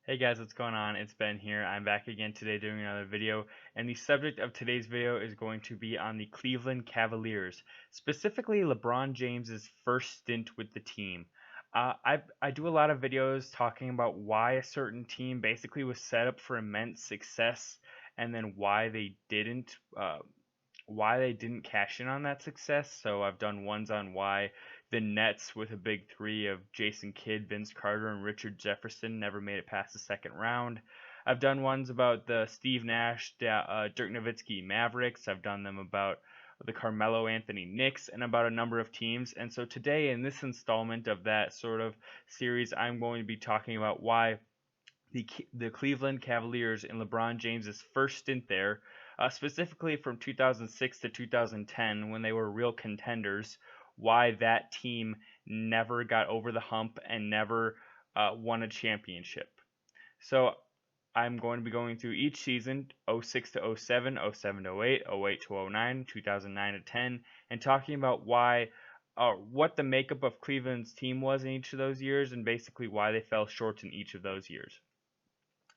Hey guys, what's going on? It's Ben here. I'm back again today doing another video, and the subject of today's video is going to be on the Cleveland Cavaliers, specifically LeBron James's first stint with the team. I do a lot of videos talking about why a certain team basically was set up for immense success, and then why they didn't cash in on that success. So I've done ones on why the Nets with a big three of Jason Kidd, Vince Carter, and Richard Jefferson never made it past the second round. I've done ones about the Steve Nash, Dirk Nowitzki Mavericks. I've done them about the Carmelo Anthony Knicks and about a number of teams. And so today, in this installment of that sort of series, I'm going to be talking about why the Cleveland Cavaliers in LeBron James's first stint there, specifically from 2006 to 2010 when they were real contenders, why that team never got over the hump and never won a championship. So I'm going to be going through each season, '06 to '07, '07 to '08, '08 to '09, 2009 to 10, and talking about what the makeup of Cleveland's team was in each of those years and basically why they fell short in each of those years.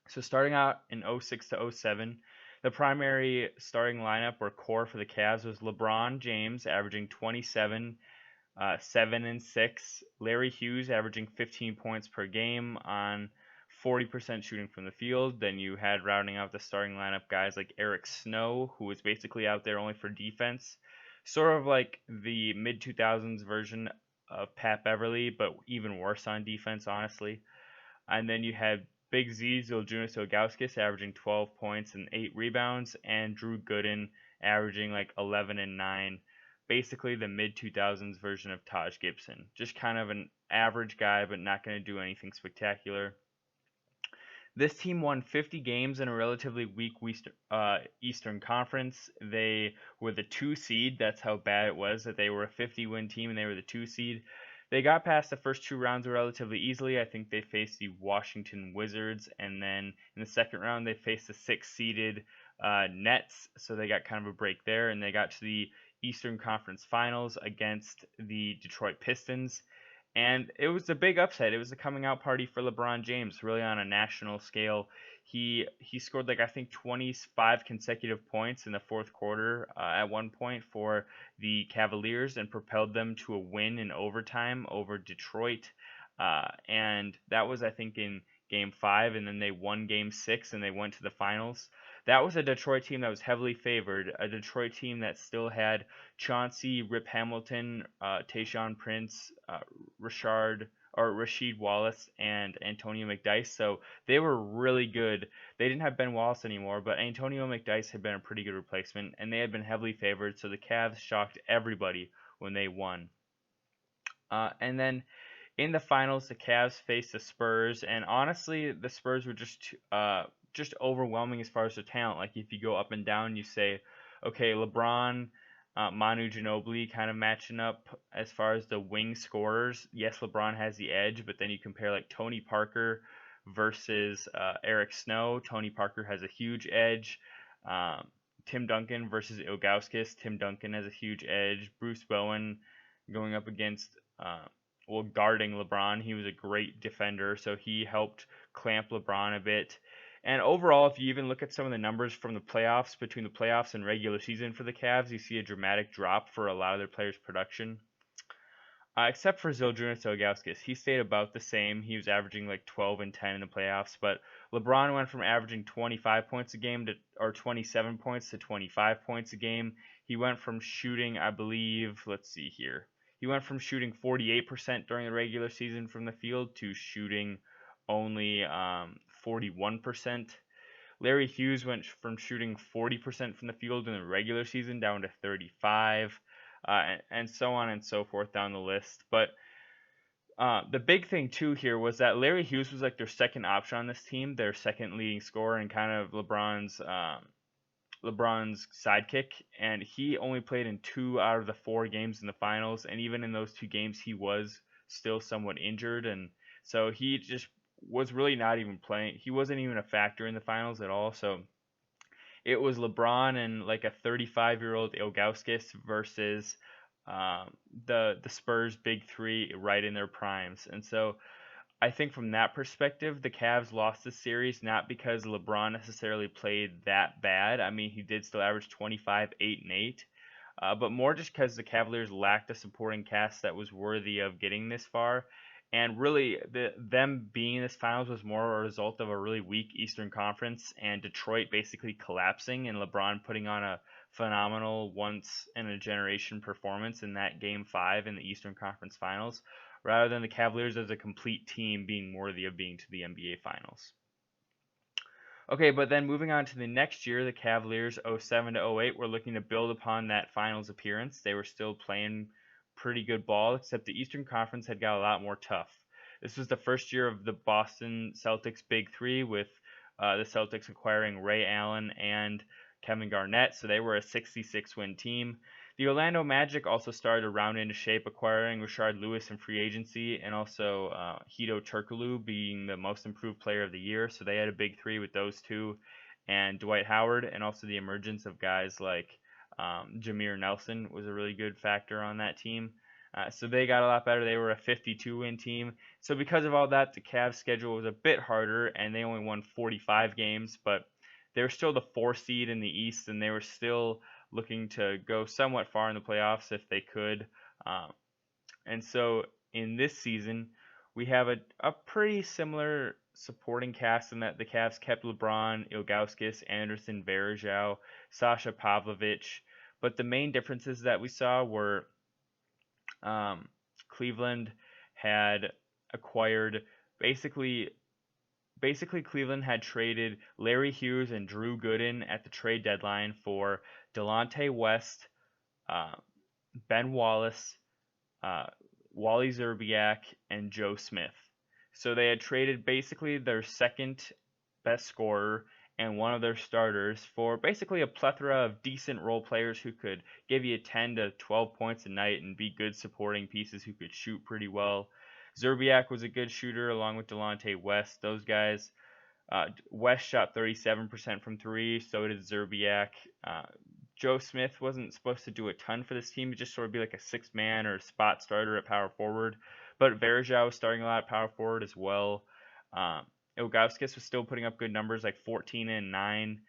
So starting out in '06 to '07, the primary starting lineup or core for the Cavs was LeBron James averaging 27, 7 and 6, Larry Hughes averaging 15 points per game on 40% shooting from the field. Then you had rounding out the starting lineup guys like Eric Snow, who was basically out there only for defense, sort of like the mid 2000s version of Pat Beverly, but even worse on defense, honestly. And then you had Big Z, Zydrunas Ilgauskas, averaging 12 points and 8 rebounds, and Drew Gooden averaging like 11 and 9. Basically the mid 2000s version of Taj Gibson. Just kind of an average guy, but not going to do anything spectacular. This team won 50 games in a relatively weak Eastern Conference. They were the 2 seed. That's how bad it was that they were a 50-win team and they were the 2 seed. They got past the first 2 rounds relatively easily. I think they faced the Washington Wizards, and then in the second round they faced the 6-seeded Nets, so they got kind of a break there, and they got to the Eastern Conference Finals against the Detroit Pistons. And it was a big upset. It was a coming out party for LeBron James, really on a national scale. He scored like I think 25 consecutive points in the fourth quarter at one point for the Cavaliers and propelled them to a win in overtime over Detroit. And that was I think in Game 5, and then they won Game 6 and they went to the finals. That was a Detroit team that was heavily favored, a Detroit team that still had Chauncey, Rip Hamilton, Tayshaun Prince, Rasheed Wallace, and Antonio McDyess. So they were really good. They didn't have Ben Wallace anymore, but Antonio McDyess had been a pretty good replacement, and they had been heavily favored. So the Cavs shocked everybody when they won. And then in the finals, the Cavs faced the Spurs, and honestly, the Spurs were just overwhelming as far as their talent. Like if you go up and down, you say, okay, LeBron, Manu Ginobili kind of matching up as far as the wing scorers. Yes, LeBron has the edge, but then you compare like Tony Parker versus Eric Snow. Tony Parker has a huge edge. Tim Duncan versus Ilgauskas. Tim Duncan has a huge edge. Bruce Bowen going up against guarding LeBron. He was a great defender, so he helped clamp LeBron a bit. And overall, if you even look at some of the numbers from the playoffs, between the playoffs and regular season for the Cavs, you see a dramatic drop for a lot of their players' production. Except for Zydrunas Ilgauskas. He stayed about the same. He was averaging like 12 and 10 in the playoffs, but LeBron went from averaging 25 points a game or 27 points to 25 points a game. He went from shooting, I believe, let's see here. He went from shooting 48% during the regular season from the field to shooting only 41%. Larry Hughes went from shooting 40% from the field in the regular season down to 35, and so on and so forth down the list. But the big thing too here was that Larry Hughes was like their second option on this team, their second leading scorer, and kind of LeBron's sidekick, and he only played in 2 out of the 4 games in the finals, and even in those 2 games he was still somewhat injured, and so he just was really not even playing. He wasn't even a factor in the finals at all. So it was LeBron and like a 35-year-old Ilgauskas versus the Spurs big three right in their primes. And so I think from that perspective, the Cavs lost this series not because LeBron necessarily played that bad. I mean, he did still average 25, 8, and 8. But more just because the Cavaliers lacked a supporting cast that was worthy of getting this far. And really, them being in this finals was more a result of a really weak Eastern Conference and Detroit basically collapsing and LeBron putting on a phenomenal once in a generation performance in that game 5 in the Eastern Conference Finals, rather than the Cavaliers as a complete team being worthy of being to the NBA Finals. Okay, but then moving on to the next year, the Cavaliers 07 to 08 were looking to build upon that finals appearance. They were still playing pretty good ball, except the Eastern Conference had got a lot more tough. This was the first year of the Boston Celtics Big Three, with the Celtics acquiring Ray Allen and Kevin Garnett, so they were a 66-win team. The Orlando Magic also started to round into shape, acquiring Rashard Lewis in free agency and also Hedo Turkoglu being the most improved player of the year. So they had a big three with those two and Dwight Howard, and also the emergence of guys like Jameer Nelson was a really good factor on that team. So they got a lot better. They were a 52-win team. So because of all that, the Cavs' schedule was a bit harder, and they only won 45 games, but they were still the 4 seed in the East, and they were still looking to go somewhat far in the playoffs if they could. And so in this season, we have a pretty similar supporting cast in that the Cavs kept LeBron, Ilgauskas, Anderson, Varejao, Sasha Pavlovich. But the main differences that we saw were Cleveland had acquired basically Cleveland had traded Larry Hughes and Drew Gooden at the trade deadline for Delonte West, Ben Wallace, Wally Szczerbiak, and Joe Smith. So they had traded basically their second best scorer and one of their starters for basically a plethora of decent role players who could give you 10 to 12 points a night and be good supporting pieces who could shoot pretty well. Szczerbiak was a good shooter along with Delonte West. Those guys, West shot 37% from 3, so did Szczerbiak. Joe Smith wasn't supposed to do a ton for this team, just sort of be like a 6-man or spot starter at power forward. But Varejao was starting a lot at power forward as well. Ilgauskas was still putting up good numbers like 14 and 9.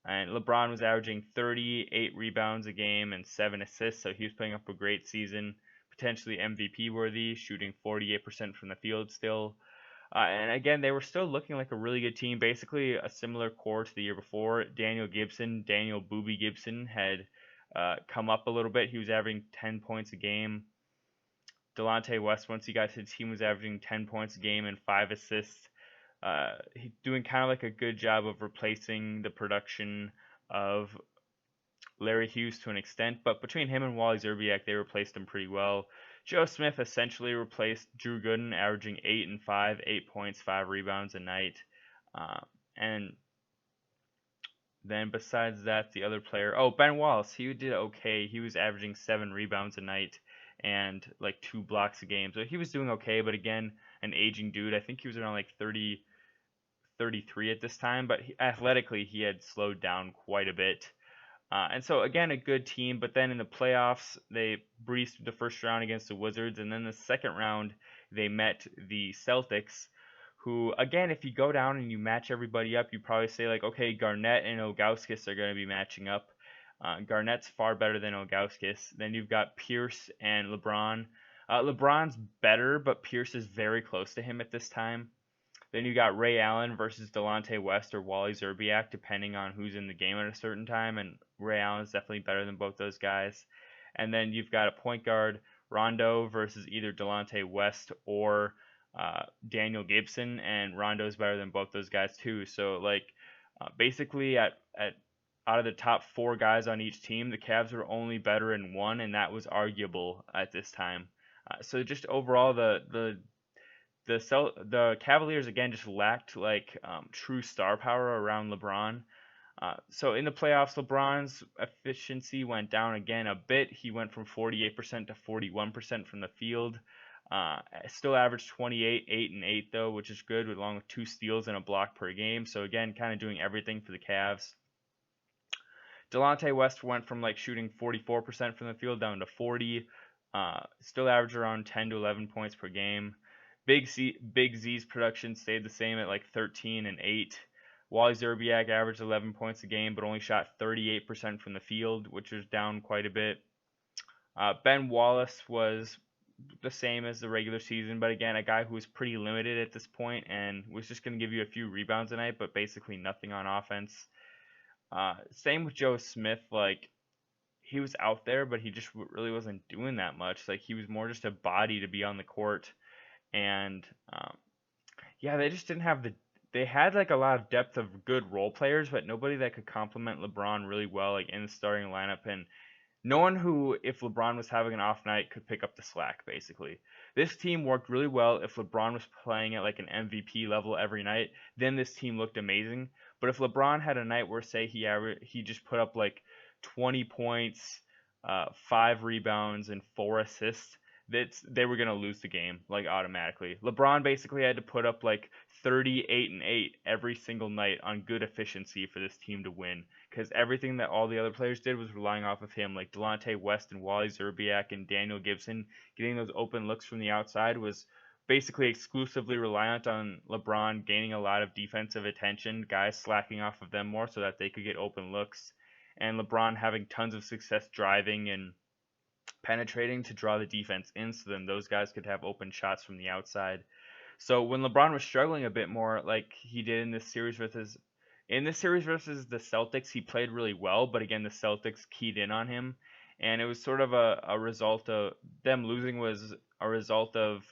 And LeBron was averaging 38 rebounds a game and 7 assists, so he was putting up a great season, potentially MVP worthy, shooting 48% from the field still. And again, they were still looking like a really good team, basically a similar core to the year before. Daniel Booby Gibson, had come up a little bit. He was averaging 10 points a game. Delonte West, once he got to the team, was averaging 10 points a game and 5 assists. He's doing kind of like a good job of replacing the production of Larry Hughes to an extent, but between him and Wally Szczerbiak, they replaced him pretty well. Joe Smith essentially replaced Drew Gooden, averaging 8 and 5, 8 points, 5 rebounds a night. And then besides that, the other player, Ben Wallace, he did okay. He was averaging 7 rebounds a night and like 2 blocks a game. So he was doing okay, but again, an aging dude. I think he was around like 30, 33 at this time, but athletically he had slowed down quite a bit. And so again, a good team, but then in the playoffs, they breezed through the first round against the Wizards, and then the second round, they met the Celtics, who, again, if you go down and you match everybody up, you probably say, like, okay, Garnett and Ilgauskas are going to be matching up. Garnett's far better than Ilgauskas. Then you've got Pierce and LeBron. LeBron's better, but Pierce is very close to him at this time. Then you got Ray Allen versus Delonte West or Wally Szczerbiak, depending on who's in the game at a certain time. And Ray Allen is definitely better than both those guys. And then you've got a point guard, Rondo versus either Delonte West or Daniel Gibson, and Rondo's better than both those guys too. So basically out of the top 4 guys on each team, the Cavs were only better in one, and that was arguable at this time. So just overall, the Cavaliers again just lacked true star power around LeBron. So in the playoffs, LeBron's efficiency went down again a bit. He went from 48% to 41% from the field. Still averaged 28, 8 and 8 though, which is good, along with 2 steals and a block per game. So again, kind of doing everything for the Cavs. Delonte West went from shooting 44% from the field down to 40. Still averaged around 10 to 11 points per game. Big Z's production stayed the same at like 13 and 8. Wally Zerbiak averaged 11 points a game, but only shot 38% from the field, which was down quite a bit. Ben Wallace was the same as the regular season, but again, a guy who was pretty limited at this point and was just going to give you a few rebounds a night, but basically nothing on offense. Same with Joe Smith. Like, he was out there, but he just really wasn't doing that much. Like, he was more just a body to be on the court. And yeah, they just didn't have the. They had like a lot of depth of good role players, but nobody that could complement LeBron really well, like in the starting lineup. And no one who, if LeBron was having an off night, could pick up the slack, basically. This team worked really well. If LeBron was playing at like an MVP level every night, then this team looked amazing. But if LeBron had a night where, say, he just put up like 20 points, 5 rebounds, and 4 assists, they were gonna lose the game like automatically. LeBron basically had to put up like 38 and 8 every single night on good efficiency for this team to win, because everything that all the other players did was relying off of him. Like Delonte West and Wally Zerbiak and Daniel Gibson getting those open looks from the outside was basically exclusively reliant on LeBron gaining a lot of defensive attention, guys slacking off of them more so that they could get open looks, and LeBron having tons of success driving and penetrating to draw the defense in, so then those guys could have open shots from the outside. So when LeBron was struggling a bit more, like he did in this series versus the Celtics, he played really well, but again the Celtics keyed in on him, and it was sort of a result of them losing was a result of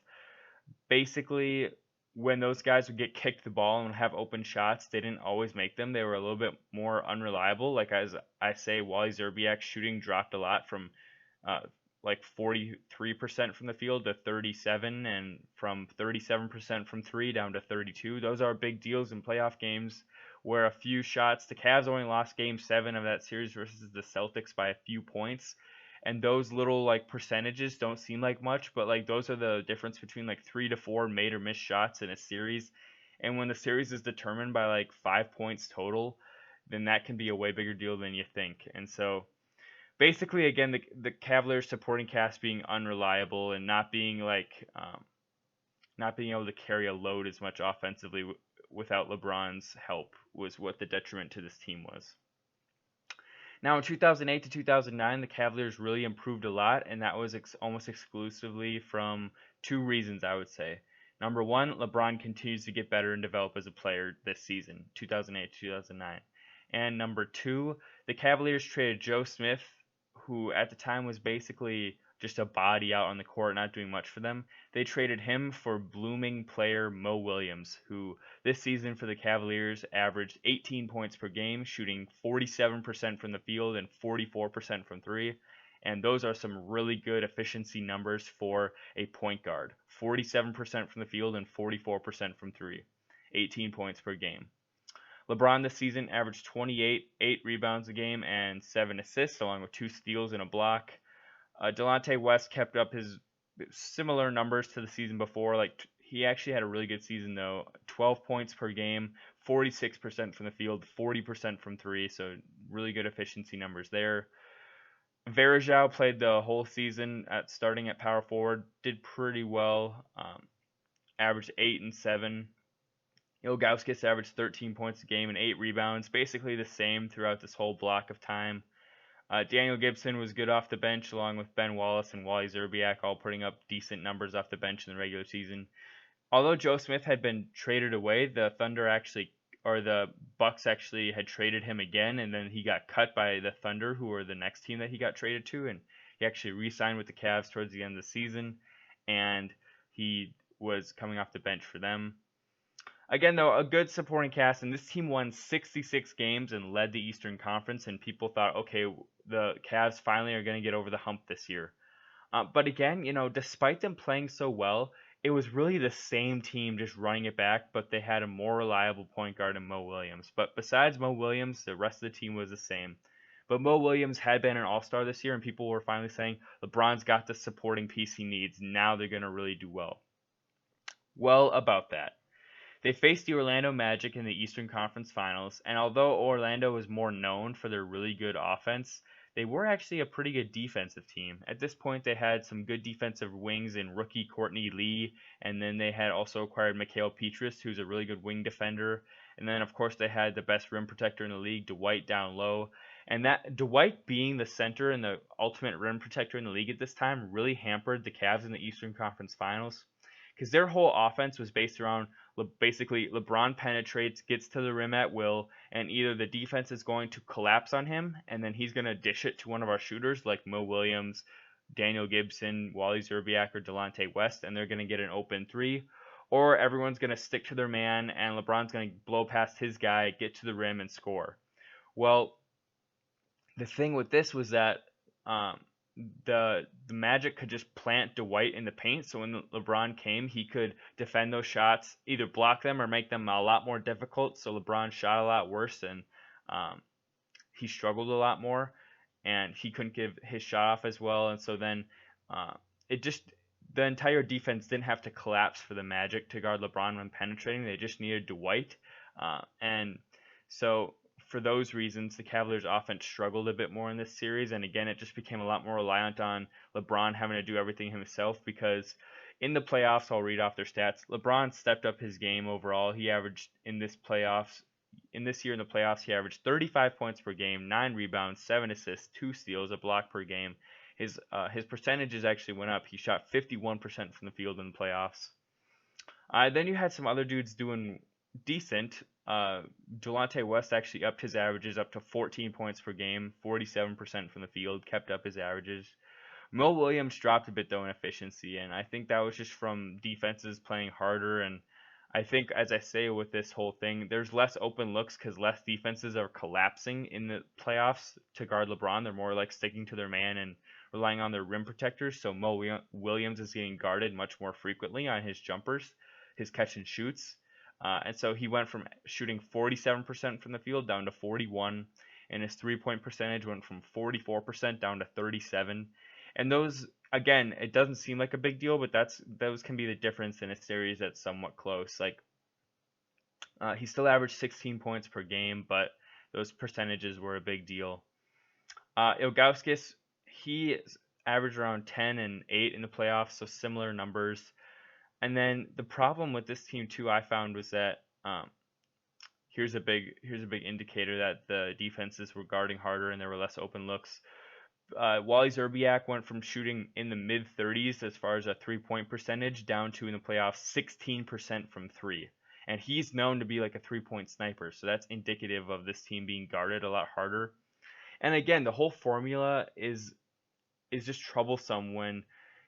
basically when those guys would get kicked the ball and have open shots, they didn't always make them. They were a little bit more unreliable. Like as I say, Wally Zerbiak's shooting dropped a lot from uh, like 43% from the field to 37, and from 37% from three down to 32. Those are big deals in playoff games where a few shots. The Cavs only lost Game 7 of that series versus the Celtics by a few points. And those little like percentages don't seem like much, but like those are the difference between like 3 to 4 made or missed shots in a series. And when the series is determined by like 5 points total, then that can be a way bigger deal than you think. And so basically, again, the Cavaliers supporting cast being unreliable and not being not being able to carry a load as much offensively without LeBron's help was what the detriment to this team was. Now in 2008 to 2009, the Cavaliers really improved a lot, and that was almost exclusively from two reasons, I would say. Number one, LeBron continues to get better and develop as a player this season, 2008 to 2009. And number two, the Cavaliers traded Joe Smith, who at the time was basically just a body out on the court, not doing much for them. They traded him for blooming player Mo Williams, who this season for the Cavaliers averaged 18 points per game, shooting 47% from the field and 44% from three. And those are some really good efficiency numbers for a point guard. 47% from the field and 44% from three. 18 points per game. LeBron this season averaged 28, 8 rebounds a game, and 7 assists, along with 2 steals and a block. Delonte West kept up his similar numbers to the season before. Like he actually had a really good season though. 12 points per game, 46% from the field, 40% from three. So really good efficiency numbers there. Varejao played the whole season starting at power forward. Did pretty well. Averaged 8 and 7. Ilgauskas averaged 13 points a game and 8 rebounds. Basically the same throughout this whole block of time. Daniel Gibson was good off the bench, along with Ben Wallace and Wally Zerbiak, all putting up decent numbers off the bench in the regular season. Although Joe Smith had been traded away, the Bucks actually had traded him again, and then he got cut by the Thunder, who were the next team that he got traded to, and he actually re-signed with the Cavs towards the end of the season, and he was coming off the bench for them. Again, though, a good supporting cast, and this team won 66 games and led the Eastern Conference, and people thought, okay, the Cavs finally are going to get over the hump this year. But again, despite them playing so well, it was really the same team just running it back, but they had a more reliable point guard in Mo Williams. But besides Mo Williams, the rest of the team was the same. But Mo Williams had been an all-star this year, and people were finally saying, LeBron's got the supporting piece he needs. Now they're going to really do well. Well, about that. They faced the Orlando Magic in the Eastern Conference Finals, and although Orlando was more known for their really good offense, they were actually a pretty good defensive team. At this point, they had some good defensive wings in rookie Courtney Lee, and then they had also acquired Mikhail Petrus, who's a really good wing defender. And then, of course, they had the best rim protector in the league, Dwight, down low. And that Dwight being the center and the ultimate rim protector in the league at this time really hampered the Cavs in the Eastern Conference Finals because their whole offense was based around basically LeBron penetrates, gets to the rim at will, and either the defense is going to collapse on him and then he's going to dish it to one of our shooters like Mo Williams, Daniel Gibson, Wally Zerbiak, or Delonte West, and they're going to get an open three. Or everyone's going to stick to their man and LeBron's going to blow past his guy, get to the rim, and score. Well, the thing with this was that um, the Magic could just plant Dwight in the paint, so when LeBron came, he could defend those shots, either block them or make them a lot more difficult. So LeBron shot a lot worse, and um, he struggled a lot more, and he couldn't give his shot off as well. And so then uh, it just the entire defense didn't have to collapse for the Magic to guard LeBron when penetrating. They just needed Dwight, and so for those reasons, the Cavaliers' offense struggled a bit more in this series, and again, it just became a lot more reliant on LeBron having to do everything himself because in the playoffs, I'll read off their stats. LeBron stepped up his game overall. He averaged in this year in the playoffs, he averaged 35 points per game, 9 rebounds, 7 assists, 2 steals, a block per game. His percentages actually went up. He shot 51% from the field in the playoffs. Then you had some other dudes doing decent. Delonte West actually upped his averages up to 14 points per game, 47% from the field, kept up his averages. Mo Williams dropped a bit though in efficiency, and I think that was just from defenses playing harder. And I think, as I say with this whole thing, there's less open looks because less defenses are collapsing in the playoffs to guard LeBron. They're more like sticking to their man and relying on their rim protectors. So Mo Williams is getting guarded much more frequently on his jumpers, his catch and shoots. And so he went from shooting 47% from the field down to 41, and his three-point percentage went from 44% down to 37. And those, again, it doesn't seem like a big deal, but those can be the difference in a series that's somewhat close. Like he still averaged 16 points per game, but those percentages were a big deal. Ilgauskas, he averaged around 10 and 8 in the playoffs, so similar numbers. And then the problem with this team too, I found, was that here's a big indicator that the defenses were guarding harder and there were less open looks. Wally Zerbiak went from shooting in the mid 30s as far as a 3-point percentage down to in the playoffs 16% from 3. And he's known to be like a 3-point sniper, so that's indicative of this team being guarded a lot harder. And again, the whole formula is just troublesome when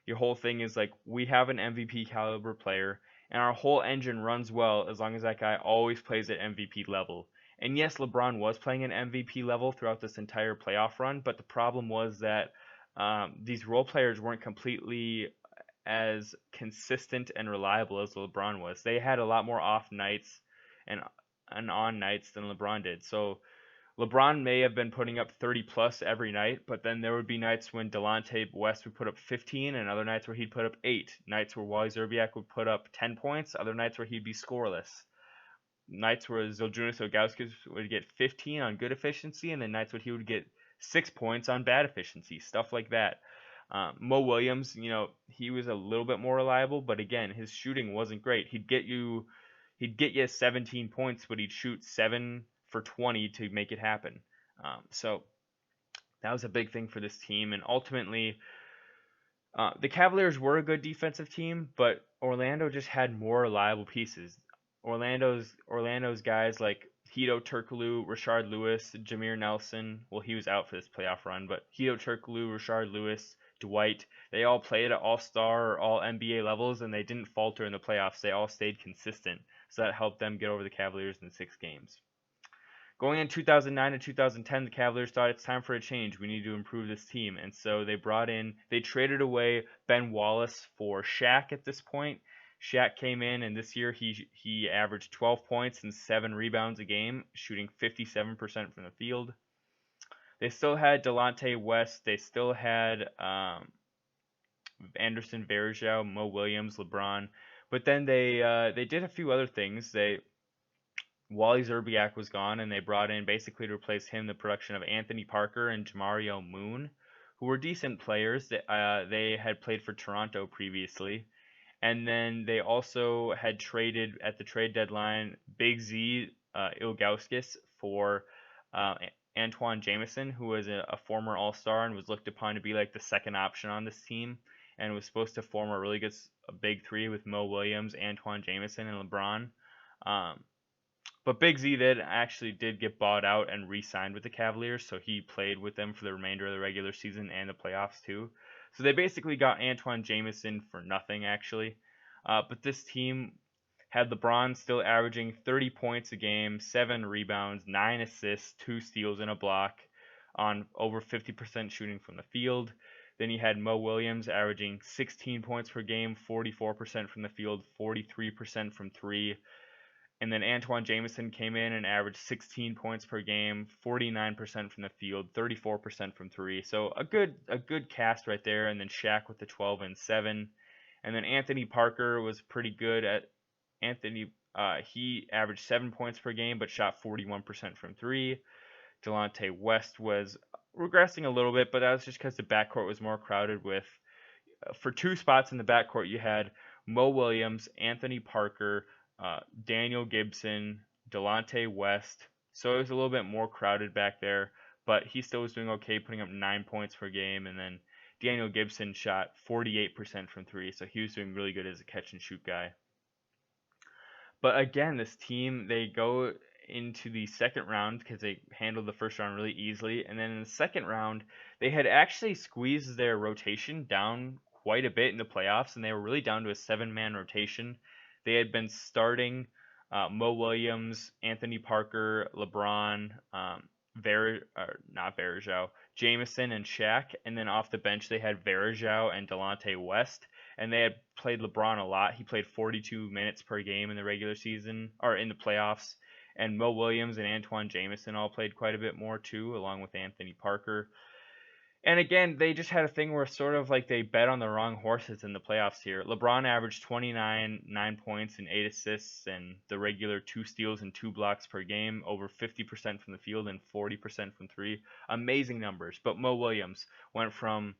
your whole thing is like, we have an MVP caliber player and our whole engine runs well as long as that guy always plays at MVP level. And yes, LeBron was playing at MVP level throughout this entire playoff run, but the problem was that these role players weren't completely as consistent and reliable as LeBron was. They had a lot more off nights and on nights than LeBron did. So LeBron may have been putting up 30 plus every night, but then there would be nights when Delonte West would put up 15 and other nights where he'd put up 8. Nights where Wally Zerbiak would put up 10 points, other nights where he'd be scoreless. Nights where Zydrunas Ilgauskas would get 15 on good efficiency, and then nights where he would get 6 points on bad efficiency, stuff like that. Mo Williams, he was a little bit more reliable, but again, his shooting wasn't great. He'd get you 17 points, but he'd shoot 7 for 20 to make it happen. So that was a big thing for this team. And ultimately, the Cavaliers were a good defensive team, but Orlando just had more reliable pieces. Orlando's guys like Hedo Turkoglu, Rashard Lewis, Jameer Nelson. Well, he was out for this playoff run, but Hedo Turkoglu, Rashard Lewis, Dwight, they all played at all-star or all-NBA levels, and they didn't falter in the playoffs. They all stayed consistent, so that helped them get over the Cavaliers in 6 games. Going in 2009 and 2010, the Cavaliers thought it's time for a change. We need to improve this team. And so they traded away Ben Wallace for Shaq at this point. Shaq came in, and this year he averaged 12 points and 7 rebounds a game, shooting 57% from the field. They still had Delonte West. They still had Anderson Varejao, Mo Williams, LeBron. But then they did a few other things. Wally Zerbiak was gone, and they brought in basically to replace him the production of Anthony Parker and Jamario Moon, who were decent players. They had played for Toronto previously. And then they also had traded at the trade deadline Big Z Ilgauskas for Antoine Jameson, who was a former All Star and was looked upon to be like the second option on this team, and was supposed to form a really good big three with Mo Williams, Antoine Jameson, and LeBron. Um, but Big Z did get bought out and re-signed with the Cavaliers, so he played with them for the remainder of the regular season and the playoffs too. So they basically got Antoine Jameson for nothing actually. But this team had LeBron still averaging 30 points a game, 7 rebounds, 9 assists, 2 steals, and a block on over 50% shooting from the field. Then you had Mo Williams averaging 16 points per game, 44% from the field, 43% from 3. And then Antoine Jameson came in and averaged 16 points per game, 49% from the field, 34% from 3. So a good cast right there. And then Shaq with the 12 and 7. And then Anthony Parker was pretty good at Anthony. He averaged 7 points per game, but shot 41% from 3. Delonte West was regressing a little bit, but that was just because the backcourt was more crowded with. For 2 spots in the backcourt, you had Mo Williams, Anthony Parker, Daniel Gibson, Delonte West. So it was a little bit more crowded back there, but he still was doing okay, putting up 9 points per game. And then Daniel Gibson shot 48% from 3, so he was doing really good as a catch and shoot guy. But again, this team, they go into the second round because they handled the first round really easily. And then in the second round, they had actually squeezed their rotation down quite a bit in the playoffs, and they were really down to a 7-man rotation. They had been starting Mo Williams, Anthony Parker, LeBron, not Varejao, Jameson, and Shaq. And then off the bench, they had Varejao and Delonte West. And they had played LeBron a lot. He played 42 minutes per game in the regular season, or in the playoffs. And Mo Williams and Antoine Jameson all played quite a bit more too, along with Anthony Parker. And again, they just had a thing where sort of like they bet on the wrong horses in the playoffs here. LeBron averaged 29, 9 points and 8 assists, and the regular 2 steals and 2 blocks per game, over 50% from the field and 40% from 3. Amazing numbers. But Mo Williams went from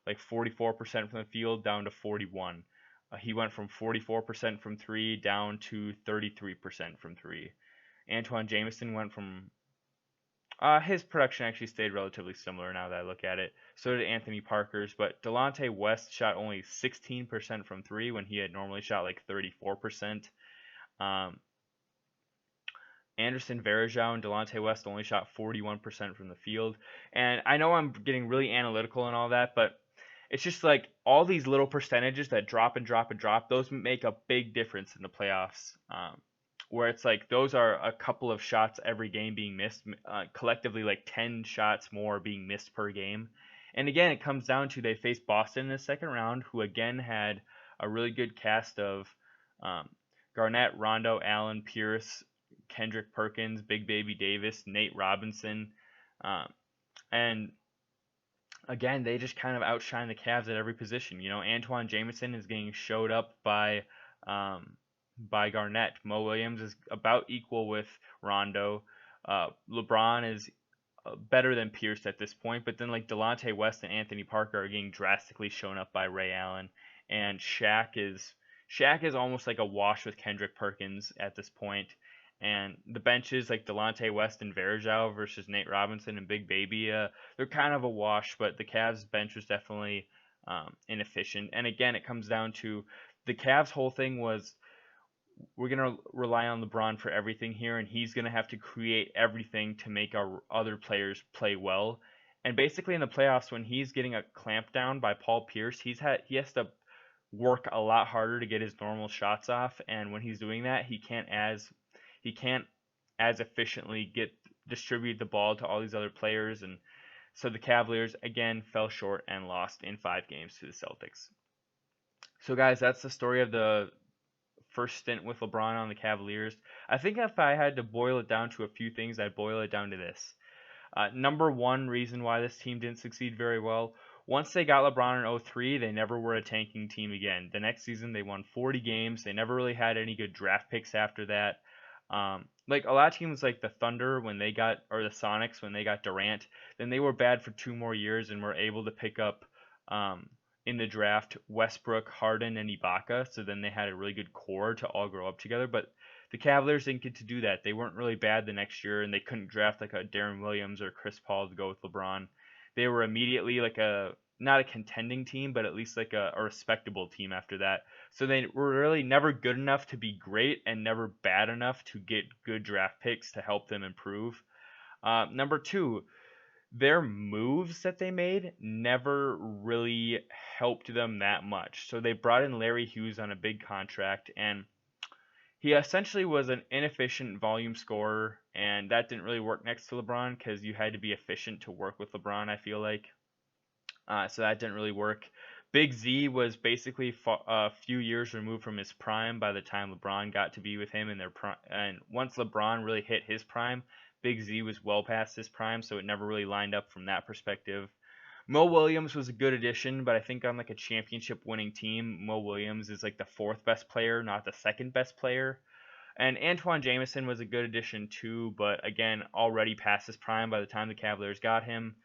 like 44% from the field down to 41. He went from 44% from 3 down to 33% from 3. Antoine Jameson went from his production actually stayed relatively similar now that I look at it. So did Anthony Parker's, but Delonte West shot only 16% from 3 when he had normally shot like 34%. Anderson Varejao and Delonte West only shot 41% from the field. And I know I'm getting really analytical and all that, but it's just like all these little percentages that drop and drop and drop, those make a big difference in the playoffs. Where it's like those are a couple of shots every game being missed, collectively like 10 shots more being missed per game. And again, it comes down to they faced Boston in the second round, who again had a really good cast of Garnett, Rondo, Allen, Pierce, Kendrick Perkins, Big Baby Davis, Nate Robinson. And again, they just kind of outshine the Cavs at every position. You know, Antoine Jameson is getting showed up by Garnett. Mo Williams is about equal with Rondo. LeBron is better than Pierce at this point, but then like Delonte West and Anthony Parker are getting drastically shown up by Ray Allen, and Shaq is almost like a wash with Kendrick Perkins at this point. And the benches like Delonte West and Varejao versus Nate Robinson and Big Baby, they're kind of a wash, but the Cavs bench was definitely inefficient. And again, it comes down to the Cavs' whole thing was we're going to rely on LeBron for everything here, and he's going to have to create everything to make our other players play well. And basically in the playoffs, when he's getting a clamp down by Paul Pierce, he has to work a lot harder to get his normal shots off, and when he's doing that, he can't as efficiently distribute the ball to all these other players. And so the Cavaliers again fell short and lost in 5 games to the Celtics. So guys, that's the story of the first stint with LeBron on the Cavaliers. I think if I had to boil it down to a few things, I'd boil it down to this. Number one reason why this team didn't succeed very well, once they got LeBron in 03, they never were a tanking team again. The next season, they won 40 games. They never really had any good draft picks after that. Like a lot of teams like the Thunder when they got, or the Sonics when they got Durant, then they were bad for 2 more years and were able to pick up um, in the draft Westbrook, Harden, and Ibaka. So then they had a really good core to all grow up together. But the Cavaliers didn't get to do that. They weren't really bad the next year, and they couldn't draft like a Darren Williams or Chris Paul to go with LeBron. They were immediately like a not a contending team, but at least like a respectable team after that. So they were really never good enough to be great and never bad enough to get good draft picks to help them improve. Number two, their moves that they made never really helped them that much. So they brought in Larry Hughes on a big contract, and he essentially was an inefficient volume scorer, and that didn't really work next to LeBron because you had to be efficient to work with LeBron, I feel like. So that didn't really work. Big Z was basically a few years removed from his prime by the time LeBron got to be with him in their prime. And once LeBron really hit his prime, Big Z was well past his prime, so it never really lined up from that perspective. Mo Williams was a good addition, but I think on like a championship winning team, Mo Williams is like the fourth best player, not the second best player. And Antoine Jameson was a good addition too, but again, already past his prime by the time the Cavaliers got him.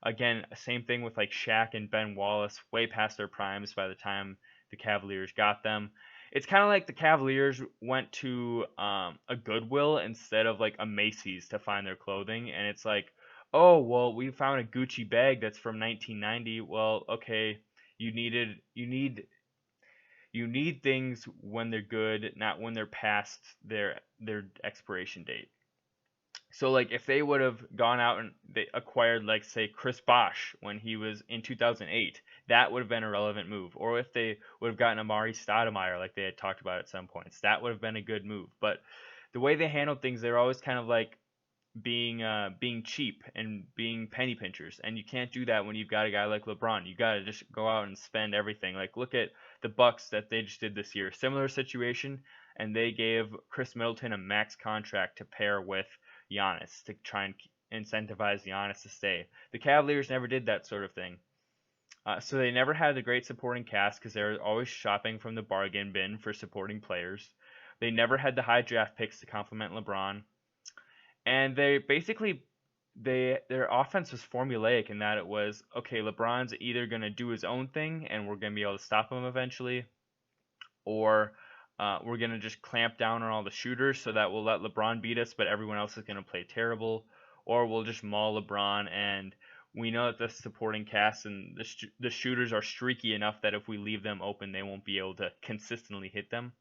Again, same thing with like Shaq and Ben Wallace, way past their primes by the time the Cavaliers got them. It's kind of like the Cavaliers went to a Goodwill instead of like a Macy's to find their clothing, and it's like, oh well, we found a Gucci bag that's from 1990. Well, okay, you needed you need things when they're good, not when they're past their expiration date. So like if they would have gone out and they acquired like say Chris Bosh when he was in 2008, that would have been a relevant move. Or if they would have gotten Amari Stoudemire like they had talked about at some points, that would have been a good move. But the way they handled things, they're always kind of like being cheap and being penny pinchers, and you can't do that when you've got a guy like LeBron. You got to just go out and spend everything. Like look at the Bucks that they just did this year, similar situation, and they gave Chris Middleton a max contract to pair with Giannis to try and incentivize Giannis to stay. The Cavaliers never did that sort of thing. So they never had the great supporting cast because they were always shopping from the bargain bin for supporting players. They never had the high draft picks to complement LeBron, and they basically their offense was formulaic in that it was okay. LeBron's either gonna do his own thing and we're gonna be able to stop him eventually, or we're gonna just clamp down on all the shooters so that we'll let LeBron beat us, but everyone else is gonna play terrible, or we'll just maul LeBron. And we know that the supporting cast and the shooters are streaky enough that if we leave them open, they won't be able to consistently hit them.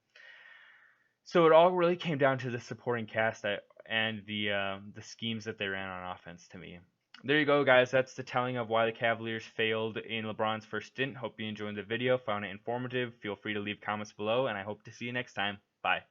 So it all really came down to the supporting cast and the schemes that they ran on offense to me. There you go, guys. That's the telling of why the Cavaliers failed in LeBron's first stint. Hope you enjoyed the video, found it informative. Feel free to leave comments below, and I hope to see you next time. Bye.